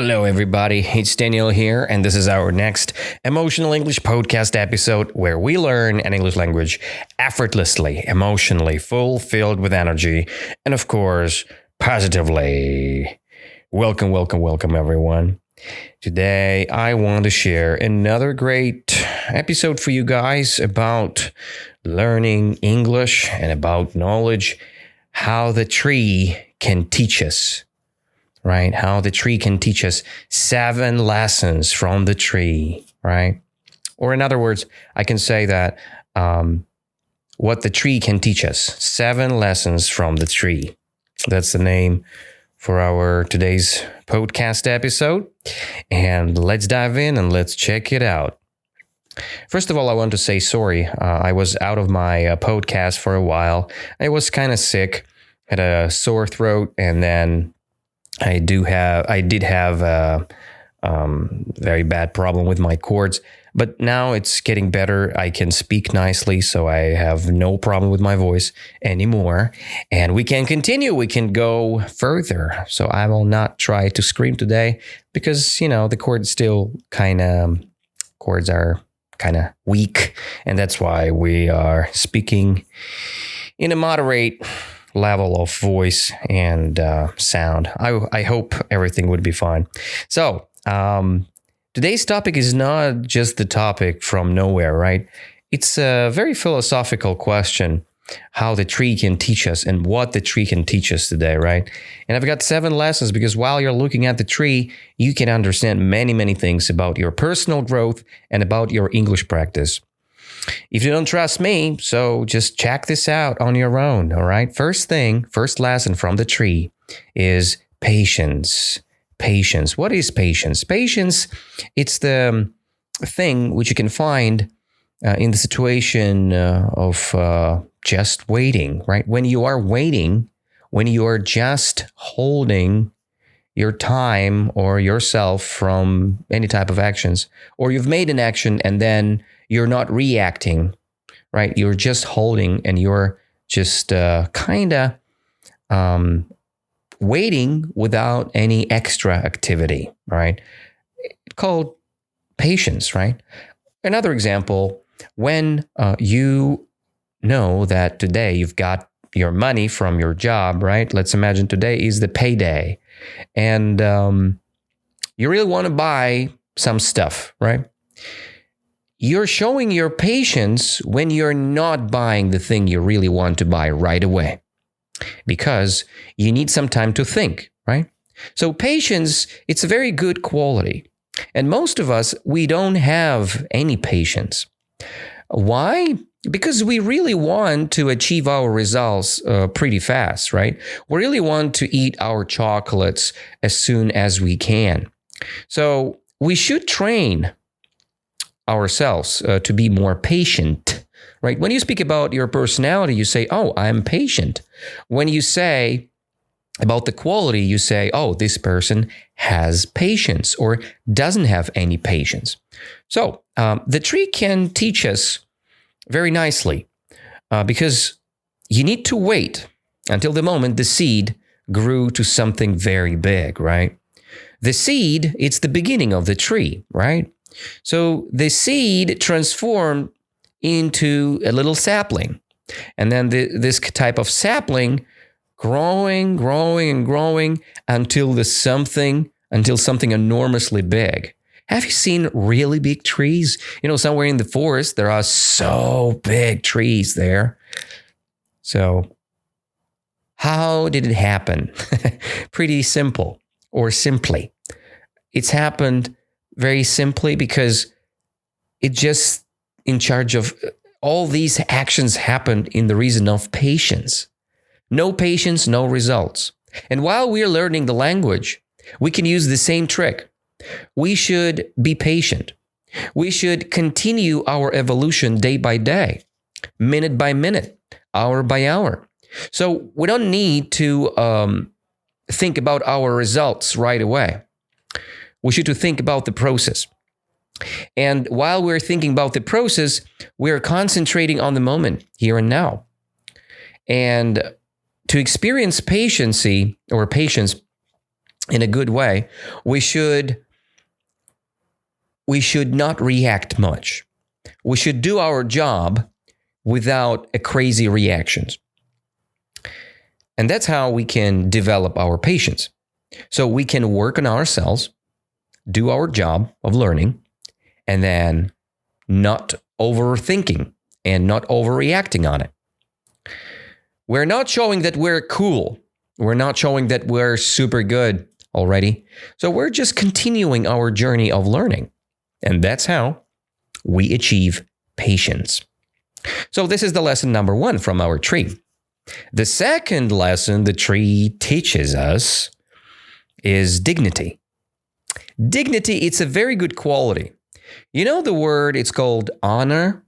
Hello, everybody. It's Daniel here, and this is our next Emotional English podcast episode where we learn an English language effortlessly, emotionally, filled with energy, and of course, positively. Welcome, everyone. Today, I want to share another great episode for you guys about learning English and about knowledge, how the tree can teach us. Right? How the tree can teach us 7 lessons from the tree, right? Or in other words, I can say that what the tree can teach us, 7 lessons from the tree. That's the name for our today's podcast episode. And let's dive in and let's check it out. First of all, I want to say sorry. I was out of my podcast for a while. I was kind of sick, had a sore throat, and then I did have a very bad problem with my cords, but now it's getting better. I can speak nicely, so I have no problem with my voice anymore. And we can continue. We can go further. So I will not try to scream today because, the cords are kind of weak. And that's why we are speaking in a moderate level of voice and sound. I hope everything would be fine. So today's topic is not just the topic from nowhere, right? It's a very philosophical question, how the tree can teach us and what the tree can teach us today, right? And I've got 7 lessons because while you're looking at the tree, you can understand many, many things about your personal growth and about your English practice. If you don't trust me, so just check this out on your own, all right? First lesson from the tree is patience. Patience. What is patience? Patience, it's the thing which you can find in the situation of just waiting, right? When you are waiting, when you are just holding your time or yourself from any type of actions, or you've made an action and then you're not reacting, right? You're just holding and you're just waiting without any extra activity, right? It's called patience, right? Another example, when you know that today you've got your money from your job, right? Let's imagine today is the payday and you really want to buy some stuff, right? You're showing your patience when you're not buying the thing you really want to buy right away because you need some time to think, right? So patience, it's a very good quality. And most of us, we don't have any patience. Why? Because we really want to achieve our results pretty fast, right? We really want to eat our chocolates as soon as we can. So we should train ourselves to be more patient, right? When you speak about your personality, you say, oh, I'm patient. When you say about the quality, you say, oh, this person has patience or doesn't have any patience. So the tree can teach us very nicely because you need to wait until the moment the seed grew to something very big, right? The seed, it's the beginning of the tree, right? So the seed transformed into a little sapling. And then this type of sapling growing until something enormously big. Have you seen really big trees? Somewhere in the forest, there are so big trees there. So how did it happen? Pretty simple, or simply. It's happened very simply because it just in charge of all these actions happened in the reason of patience. No patience, no results. And while we're learning the language, we can use the same trick. We should be patient. We should continue our evolution day by day, minute by minute, hour by hour. So we don't need to think about our results right away. We should think about the process. And while we're thinking about the process, we're concentrating on the moment, here and now. And to experience patience, in a good way, we should not react much. We should do our job without a crazy reactions. And that's how we can develop our patience. So we can work on ourselves, do our job of learning, and then not overthinking and not overreacting on it. We're not showing that we're cool. We're not showing that we're super good already. So we're just continuing our journey of learning. And that's how we achieve patience. So this is the lesson number 1 from our tree. The second lesson the tree teaches us is dignity. Dignity, it's a very good quality. You know the word, it's called honor?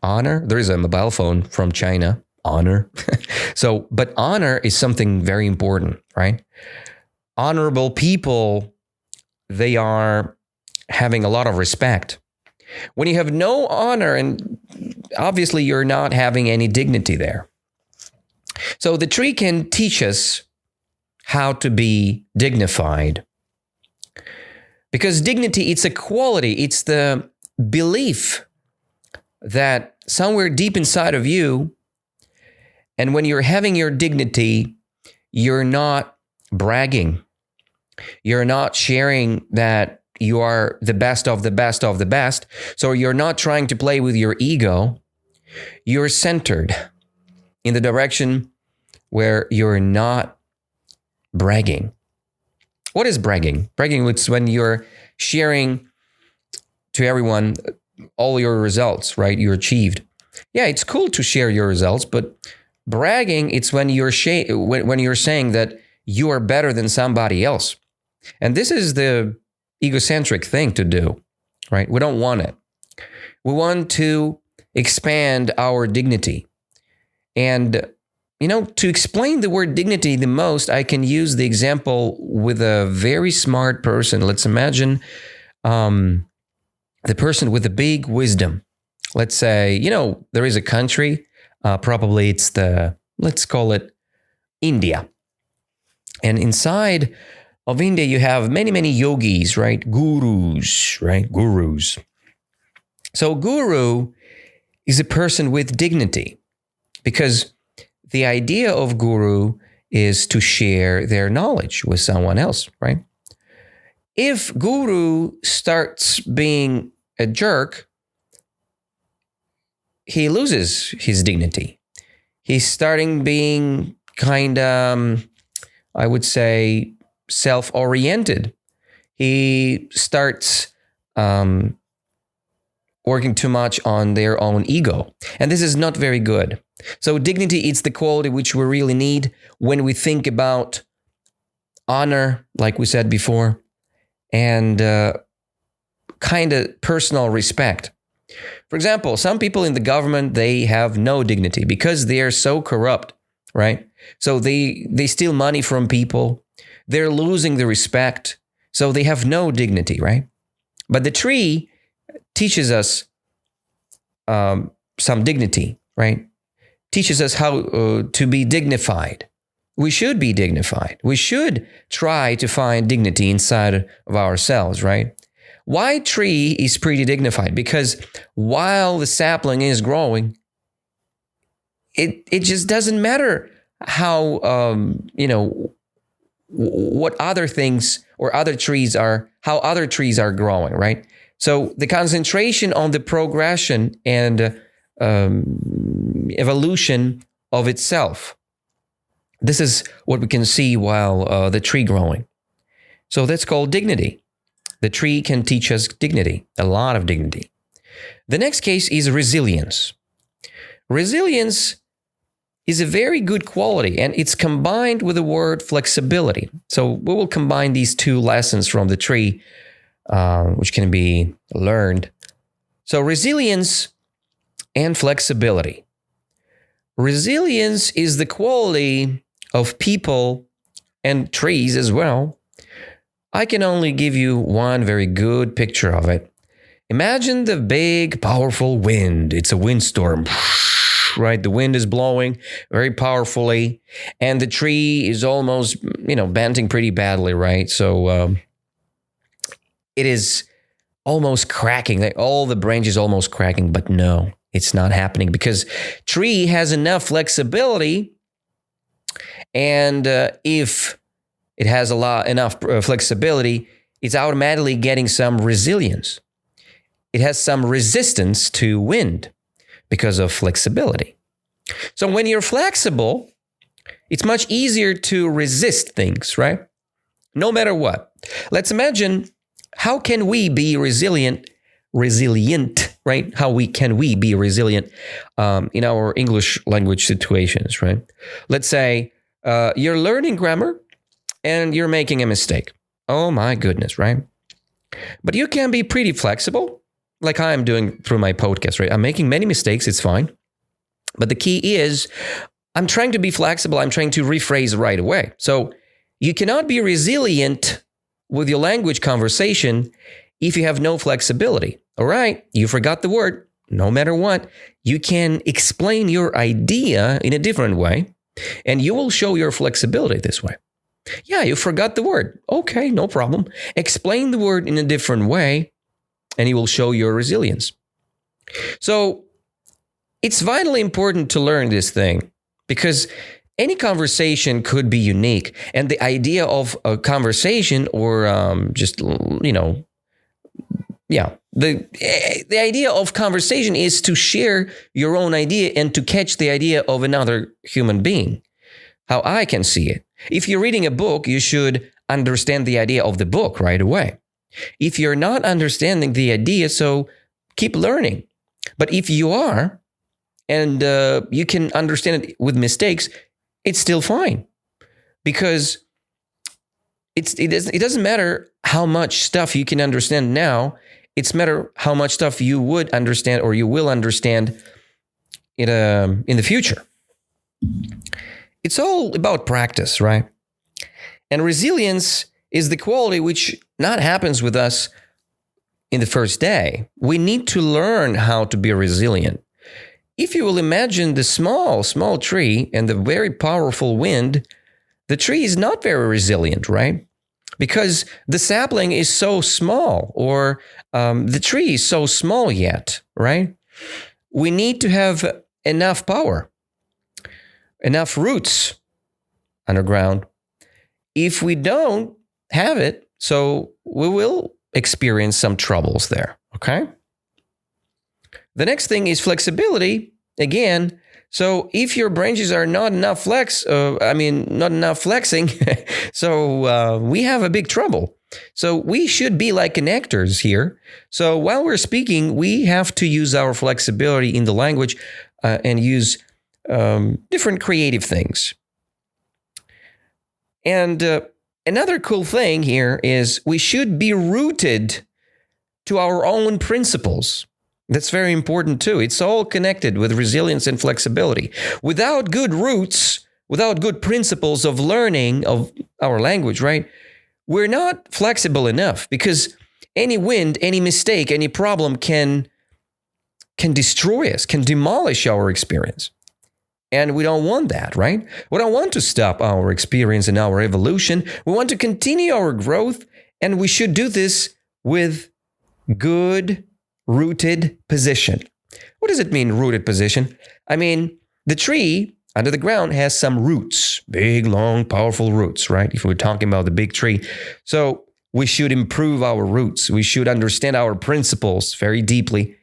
Honor? There is a mobile phone from China, honor. But honor is something very important, right? Honorable people, they are having a lot of respect. When you have no honor, and obviously you're not having any dignity there. So the tree can teach us how to be dignified. Because dignity, it's a quality, it's the belief that somewhere deep inside of you, and when you're having your dignity, you're not bragging. You're not sharing that you are the best of the best of the best. So you're not trying to play with your ego. You're centered in the direction where you're not bragging. What is bragging? Bragging is when you're sharing to everyone all your results, right? You achieved. Yeah, it's cool to share your results, but bragging, it's when you're when you're saying that you are better than somebody else. And this is the egocentric thing to do, right? We don't want it. We want to expand our dignity. And, to explain the word dignity the most, I can use the example with a very smart person. Let's imagine the person with the big wisdom. Let's say, there is a country, probably it's let's call it India. And inside of India, you have many, many yogis, right? Gurus, right? Gurus. So guru is a person with dignity, because the idea of guru is to share their knowledge with someone else, right? If guru starts being a jerk, he loses his dignity. He's starting being kind of, I would say, self-oriented. He starts working too much on their own ego. And this is not very good. So dignity is the quality which we really need when we think about honor, like we said before, and kind of personal respect. For example, some people in the government, they have no dignity because they are so corrupt, right? So they steal money from people. They're losing the respect. So they have no dignity, right? But the tree teaches us some dignity, right? Teaches us how to be dignified. We should be dignified. We should try to find dignity inside of ourselves, right? Why tree is pretty dignified? Because while the sapling is growing, it just doesn't matter how, what other things or other trees are, how other trees are growing, right? So the concentration on the progression and evolution of itself. This is what we can see while the tree growing. So that's called dignity. The tree can teach us dignity, a lot of dignity. The next case is resilience. Resilience is a very good quality, and it's combined with the word flexibility. So we will combine these two lessons from the tree, which can be learned. So resilience and flexibility. Resilience is the quality of people and trees as well. I can only give you one very good picture of it. Imagine the big, powerful wind. It's a windstorm, right? The wind is blowing very powerfully, and the tree is almost, bending pretty badly, right? So it is almost cracking. All the branches almost cracking, but no, it's not happening because tree has enough flexibility, and if it has enough flexibility, it's automatically getting some resilience. It has some resistance to wind because of flexibility. So when you're flexible, it's much easier to resist things, right? No matter what. Let's imagine, how can we be resilient, right? Can we be resilient in our English language situations, right? Let's say you're learning grammar and you're making a mistake. Oh my goodness, right? But you can be pretty flexible, like I'm doing through my podcast, right? I'm making many mistakes, it's fine. But the key is, I'm trying to be flexible, I'm trying to rephrase right away. So you cannot be resilient with your language conversation if you have no flexibility. All right, you forgot the word. No matter what, you can explain your idea in a different way, and you will show your flexibility this way. Yeah, you forgot the word. Okay, no problem. Explain the word in a different way, and you will show your resilience. So it's vitally important to learn this thing, because any conversation could be unique. And the idea of a conversation, or the idea of conversation is to share your own idea and to catch the idea of another human being, how I can see it. If you're reading a book, you should understand the idea of the book right away. If you're not understanding the idea, so keep learning. But if you are, and you can understand it with mistakes, it's still fine. Because it doesn't matter how much stuff you can understand now. It's matter how much stuff you would understand, or you will understand in the future. It's all about practice, right? And resilience is the quality which not happens with us in the first day. We need to learn how to be resilient. If you will imagine the small tree and the very powerful wind, the tree is not very resilient, right? Because the sapling is so small, or the tree is so small yet, right? We need to have enough power, enough roots underground. If we don't have it, so we will experience some troubles there, okay? The next thing is flexibility. Again, so if your branches are not enough not enough flexing, so we have a big trouble. So we should be like connectors here. So while we're speaking, we have to use our flexibility in the language and use different creative things. And another cool thing here is we should be rooted to our own principles. That's very important too. It's all connected with resilience and flexibility. Without good roots, without good principles of learning of our language, right? We're not flexible enough, because any wind, any mistake, any problem can destroy us, can demolish our experience. And we don't want that, right? We don't want to stop our experience and our evolution. We want to continue our growth, and we should do this with good rooted position. What does it mean, rooted position? I mean, the tree under the ground has some roots, big, long, powerful roots, right? If we're talking about the big tree. So we should improve our roots. We should understand our principles very deeply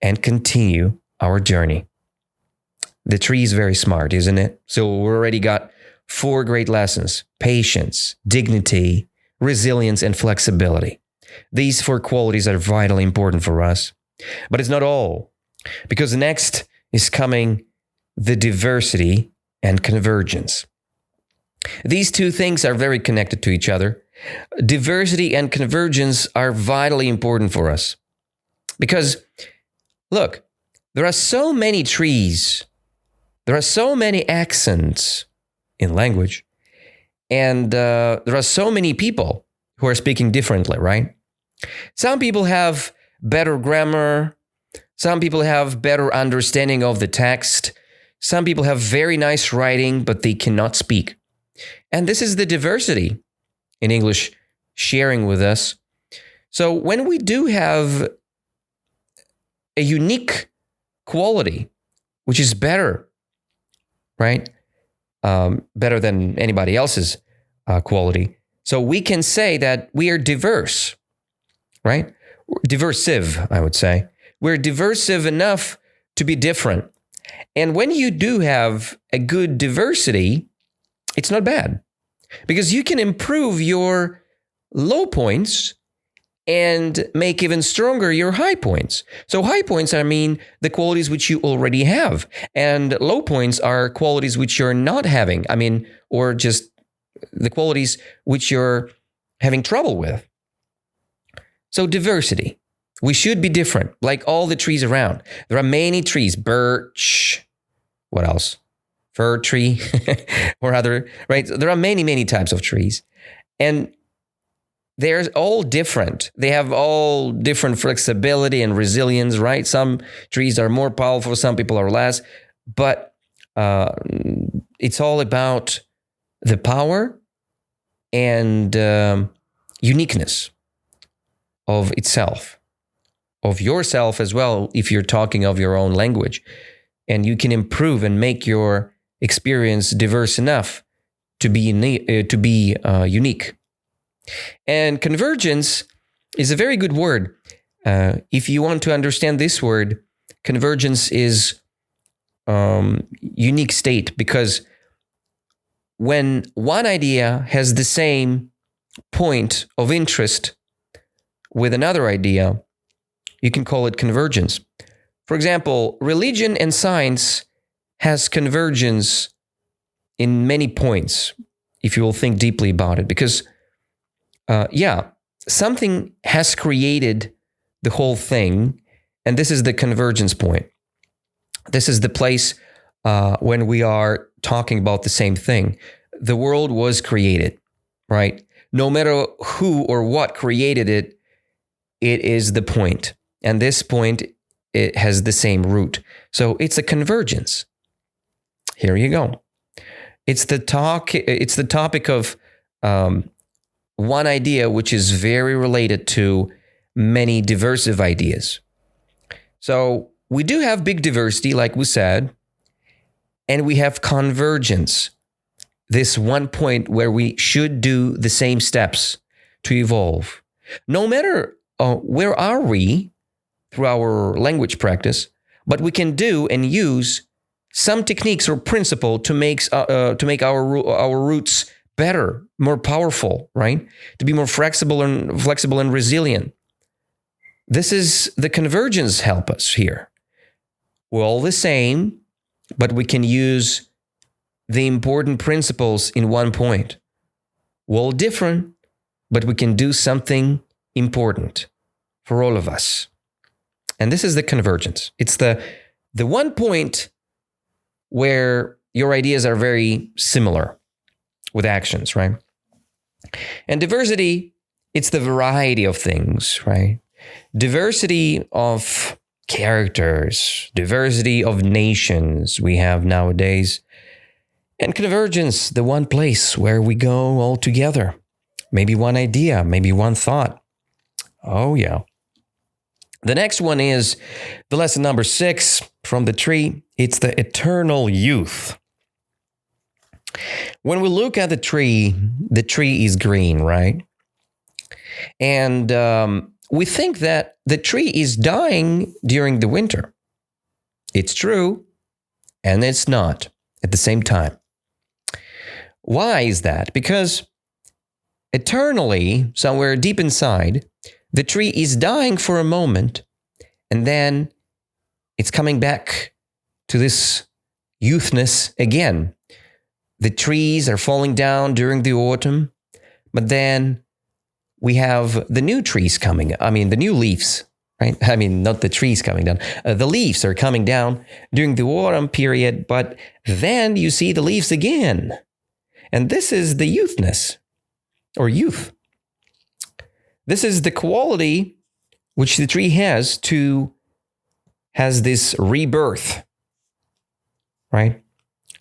and continue our journey. The tree is very smart, isn't it? So we already got 4 great lessons: patience, dignity, resilience, and flexibility. These 4 qualities are vitally important for us. But it's not all, because next is coming the diversity and convergence. These 2 things are very connected to each other. Diversity and convergence are vitally important for us. Because, look, there are so many trees, there are so many accents in language, and there are so many people who are speaking differently, right? Some people have better grammar. Some people have better understanding of the text. Some people have very nice writing, but they cannot speak. And this is the diversity in English sharing with us. So when we do have a unique quality, which is better, right? Better than anybody else's quality. So we can say that we are diverse, right? Diversive, I would say. We're diversive enough to be different. And when you do have a good diversity, it's not bad because you can improve your low points and make even stronger your high points. So high points, I mean, the qualities which you already have. And low points are qualities which you're not having. I mean, or just the qualities which you're having trouble with. So diversity. We should be different, like all the trees around. There are many trees, birch, what else? Fir tree or other, right? There are many, many types of trees. And they're all different. They have all different flexibility and resilience, right? Some trees are more powerful, some people are less. But it's all about the power and uniqueness of itself, of yourself as well, if you're talking of your own language. And you can improve and make your experience diverse enough to be unique. And convergence is a very good word. If you want to understand this word, convergence is unique state, because when one idea has the same point of interest with another idea, you can call it convergence. For example, religion and science has convergence in many points, if you will think deeply about it, because something has created the whole thing, and this is the convergence point. This is the place when we are talking about the same thing. The world was created, right? No matter who or what created it, it is the point. And this point, it has the same root. So it's a convergence. Here you go. It's the topic of one idea which is very related to many diversive ideas. So we do have big diversity, like we said, and we have convergence, this one point where we should do the same steps to evolve. No matter where are we through our language practice, but we can do and use some techniques or principle to make our roots better, more powerful, right? To be more flexible and resilient. This is the convergence help us here. We're all the same, but we can use the important principles in one point. We're all different, but we can do something important for all of us. And this is the convergence. It's the one point where your ideas are very similar with actions, right? And diversity, it's the variety of things, right? Diversity of characters, diversity of nations we have nowadays. And convergence, the one place where we go all together. Maybe one idea, maybe one thought. Oh, yeah. The next one is the lesson number 6 from the tree. It's the eternal youth. When we look at the tree is green, right? And we think that the tree is dying during the winter. It's true, and it's not at the same time. Why is that? Because eternally, somewhere deep inside, the tree is dying for a moment, and then it's coming back to this youthness again. The trees are falling down during the autumn, but then we have the new trees coming. I mean, the new leaves, right? I mean, not the trees coming down. The leaves are coming down during the autumn period, but then you see the leaves again. And this is the youthness, or youth. This is the quality which the tree has this rebirth. right?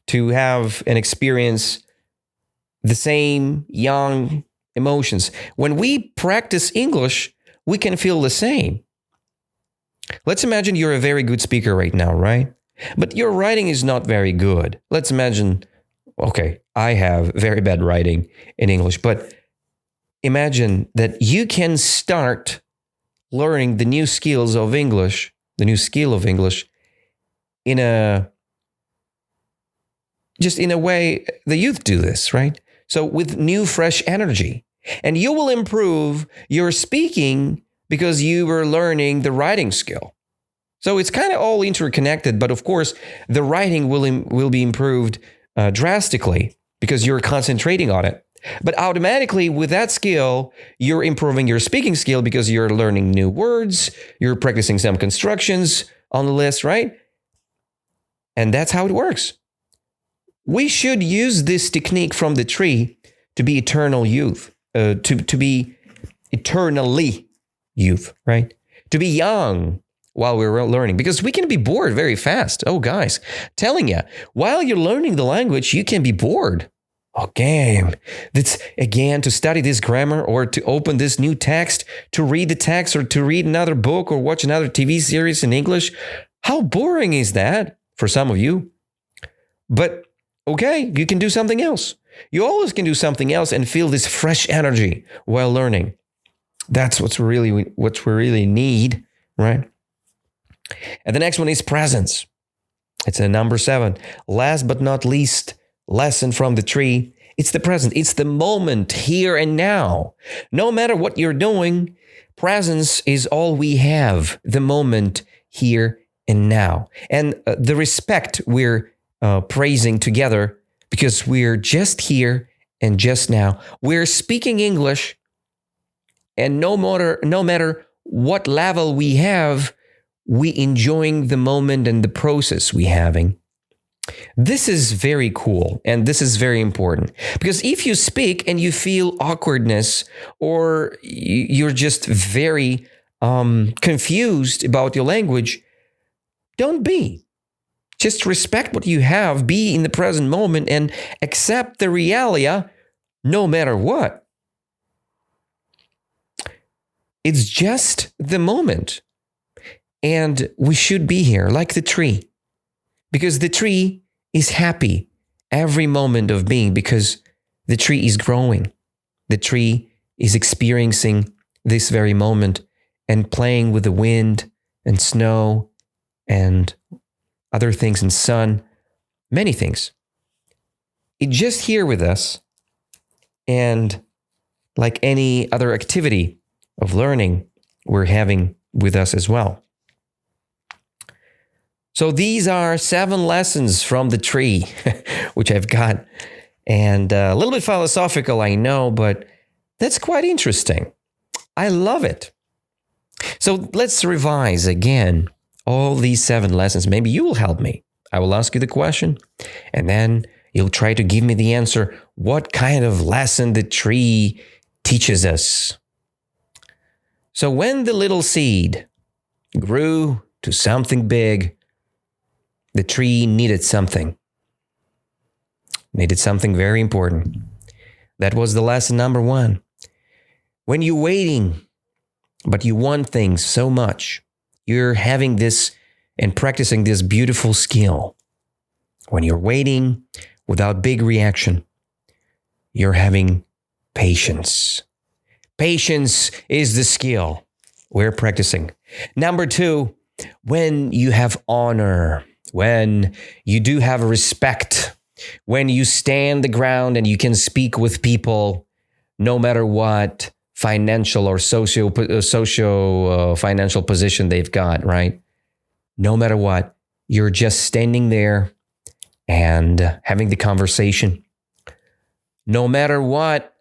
To have and experience the same young emotions. When we practice English, we can feel the same. Let's imagine you're a very good speaker right now, right? But your writing is not very good. Let's imagine, okay, I have very bad writing in English, but imagine that you can start learning the new skills of English, the new skill of English in a way the youth do this, right? So with new, fresh energy. And you will improve your speaking because you were learning the writing skill. So it's kind of all interconnected, but of course, the writing will be improved drastically because you're concentrating on it. But automatically with that skill, you're improving your speaking skill because you're learning new words, you're practicing some constructions on the list, right? And that's how it works. We should use this technique from the tree to be eternal youth, to be eternally youth, right? To be young while we're learning, because we can be bored very fast. Oh, guys, telling you, while you're learning the language, you can be bored. Okay, that's again to study this grammar or to open this new text, to read the text or to read another book or watch another TV series in English. How boring is that for some of you? But okay, you can do something else. You always can do something else and feel this fresh energy while learning. That's what we really need, right? And the next one is presence. It's a number 7. Last but not least, lesson from the tree. It's the present. It's the moment here and now. No matter what you're doing, presence is all we have. The moment here and now. And the respect we're praising together because we're just here and just now. We're speaking English, and no matter what level we have, we enjoying the moment and the process we having. This is very cool, and this is very important, because if you speak and you feel awkwardness or you're just very confused about your language, don't be. Just respect what you have, be in the present moment, and accept the realia no matter what. It's just the moment. And we should be here like the tree, because the tree is happy every moment of being, because the tree is growing. The tree is experiencing this very moment and playing with the wind and snow and other things and sun, many things. It's just here with us, and like any other activity of learning, we're having with us as well. So these are 7 lessons from the tree, which I've got. And a little bit philosophical, I know, but that's quite interesting. I love it. So let's revise again all these 7 lessons. Maybe you will help me. I will ask you the question, and then you'll try to give me the answer. What kind of lesson the tree teaches us? So when the little seed grew to something big, the tree needed something very important. That was the lesson number 1. When you're waiting, but you want things so much, you're having this and practicing this beautiful skill. When you're waiting without big reaction, you're having patience. Patience is the skill we're practicing. Number 2, when you have honor, when you do have respect, when you stand the ground and you can speak with people, no matter what financial or socio financial position they've got, right? No matter what, you're just standing there and having the conversation. No matter what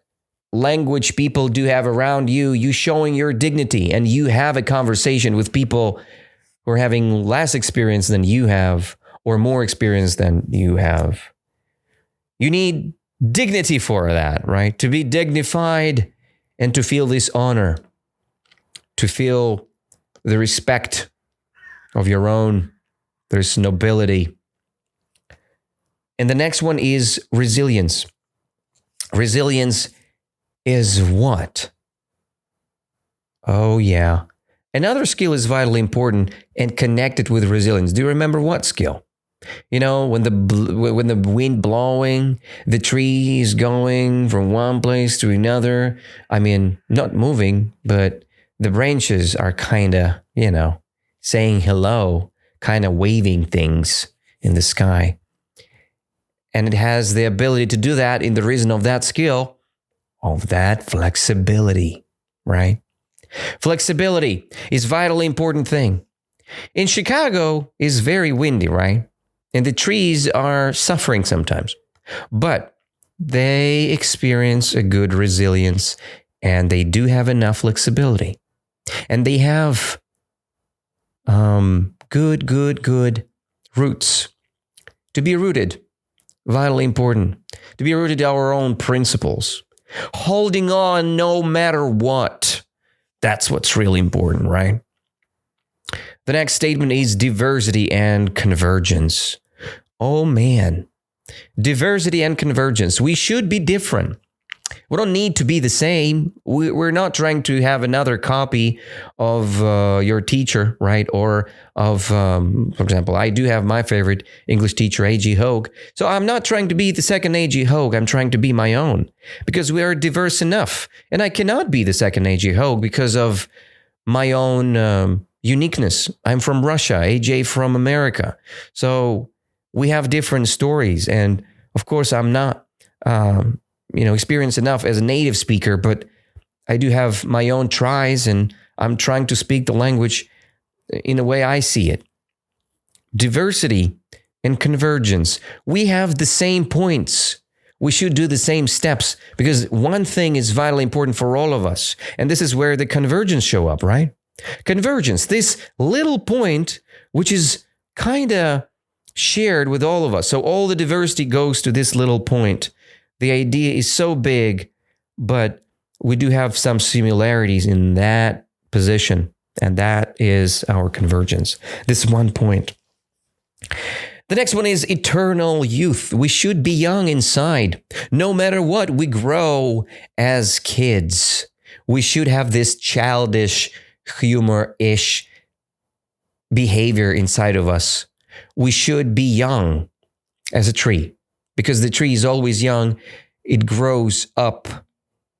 language people do have around you, you showing your dignity, and you have a conversation with people who are having less experience than you have or more experience than you have. You need dignity for that, right? To be dignified and to feel this honor, to feel the respect of your own. There's nobility. And the next one is resilience. Resilience is what? Oh, yeah. Another skill is vitally important and connected with resilience. Do you remember what skill? You know, when the wind blowing, the tree is going from one place to another. I mean, not moving, but the branches are kind of, saying hello, kind of waving things in the sky. And it has the ability to do that in the reason of that skill, of that flexibility, right? Flexibility is a vitally important thing. In Chicago, it's very windy, right? And the trees are suffering sometimes, but they experience a good resilience and they do have enough flexibility. And they have good roots. To be rooted, vitally important. To be rooted in our own principles. Holding on no matter what. That's what's really important, right? The next statement is diversity and convergence. Oh man, diversity and convergence. We should be different. We don't need to be the same. We're not trying to have another copy of your teacher, right? Or of, for example, I do have my favorite English teacher, A.G. Hogue. So I'm not trying to be the second A.G. Hogue. I'm trying to be my own because we are diverse enough. And I cannot be the second A.G. Hogue because of my own uniqueness. I'm from Russia, A.J. from America. So we have different stories. And of course, I'm not, experienced enough as a native speaker, but I do have my own tries and I'm trying to speak the language in the way I see it. Diversity and convergence. We have the same points. We should do the same steps because one thing is vitally important for all of us. And this is where the convergence show up, right? Convergence, this little point, which is kind of shared with all of us. So all the diversity goes to this little point. The idea is so big, but we do have some similarities in that position, and that is our convergence. This one point. The next one is eternal youth. We should be young inside. No matter what, we grow as kids. We should have this childish, humor-ish behavior inside of us. We should be young as a tree because the tree is always young. It grows up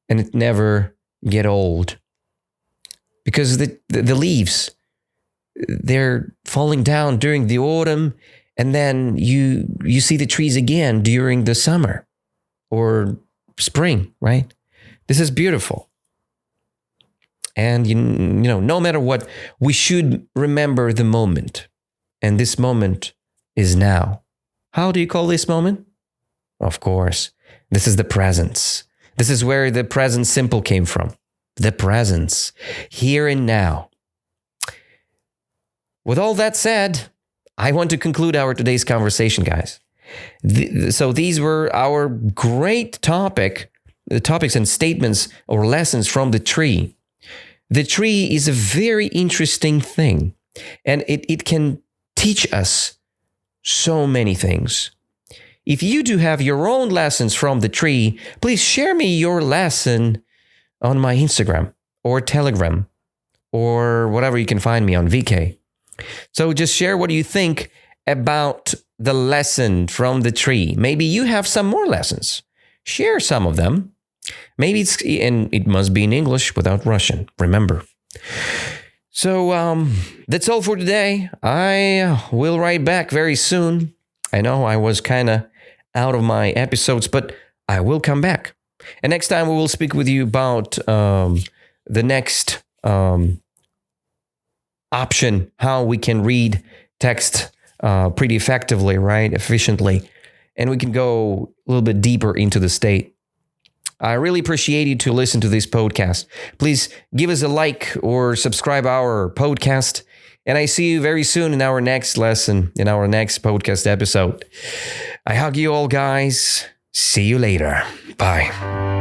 and it never get old because the leaves, they're falling down during the autumn and then you see the trees again during the summer or spring, right? This is beautiful. And, no matter what, we should remember the moment. And this moment is now. How do you call this moment? Of course, this is the presence. This is where the present simple came from. The presence, here and now. With all that said, I want to conclude our today's conversation, guys. So these were our great topics and statements or lessons from the tree. The tree is a very interesting thing, and it can teach us so many things. If you do have your own lessons from the tree, please share me your lesson on my Instagram or Telegram or whatever you can find me on VK. So just share what you think about the lesson from the tree. Maybe you have some more lessons. Share some of them. Maybe it must be in English without Russian. Remember. So that's all for today. I will write back very soon. I know I was kind of out of my episodes, but I will come back. And next time we will speak with you about the next option, how we can read text pretty effectively, right? Efficiently. And we can go a little bit deeper into the state. I really appreciate you to listen to this podcast. Please give us a like or subscribe our podcast. And I see you very soon in our next lesson, in our next podcast episode. I hug you all, guys. See you later. Bye.